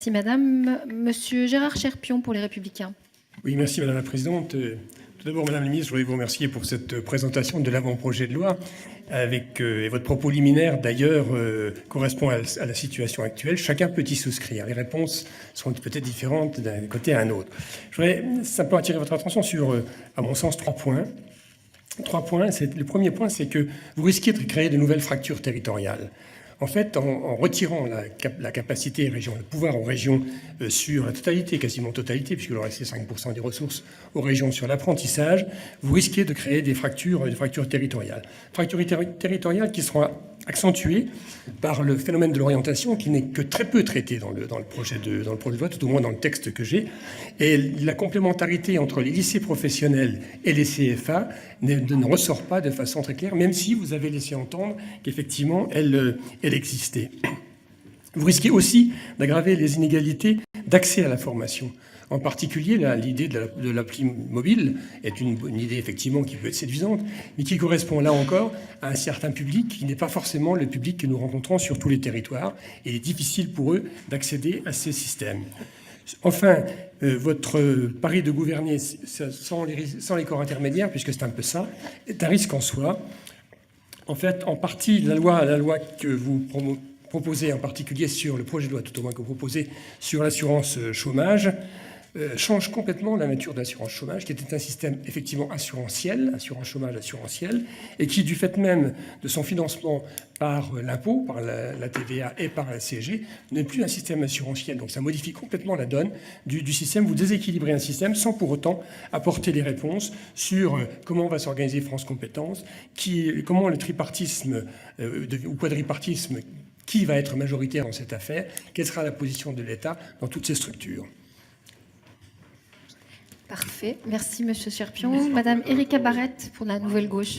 Merci madame. Monsieur Gérard Cherpion pour les Républicains. Oui, merci madame la présidente. Tout d'abord, madame la ministre, je voudrais vous remercier pour cette présentation de l'avant-projet de loi. Et votre propos liminaire, d'ailleurs, correspond à la situation actuelle. Chacun peut y souscrire. Les réponses sont peut-être différentes d'un côté à un autre. Je voudrais simplement attirer votre attention sur, à mon sens, 3 points. 3 points. Le premier point, c'est que vous risquez de créer de nouvelles fractures territoriales. En fait, en retirant la capacité région, le pouvoir aux régions sur la totalité, quasiment totalité, puisque vous restez 5% des ressources aux régions sur l'apprentissage, vous risquez de créer des fractures territoriales. Fractures territoriales qui seront accentuées par le phénomène de l'orientation qui n'est que très peu traité dans le projet de loi, tout au moins dans le texte que j'ai. Et la complémentarité entre les lycées professionnels et les CFA ne ressort pas de façon très claire, même si vous avez laissé entendre qu'effectivement, elle existait. Vous risquez aussi d'aggraver les inégalités d'accès à la formation. En particulier, l'idée de l'appli mobile est une idée effectivement qui peut être séduisante, mais qui correspond là encore à un certain public qui n'est pas forcément le public que nous rencontrons sur tous les territoires. Et il est difficile pour eux d'accéder à ces systèmes. Enfin, votre pari de gouverner sans les corps intermédiaires, puisque c'est un peu ça, est un risque en soi. En fait, en partie, la loi que vous proposez, en particulier sur le projet de loi, tout au moins que vous proposez sur l'assurance chômage, change complètement la nature de l'assurance chômage, qui était un système effectivement assurantiel, assurance chômage assurantiel, et qui, du fait même de son financement par l'impôt, par la TVA et par la CSG, n'est plus un système assurantiel. Donc ça modifie complètement la donne du système. Vous déséquilibrez un système sans pour autant apporter des réponses sur comment va s'organiser France Compétences, comment le tripartisme ou quadripartisme, qui va être majoritaire dans cette affaire, quelle sera la position de l'État dans toutes ces structures. Parfait. Merci monsieur Cherpion. Madame Erika Barrette pour la Nouvelle Gauche.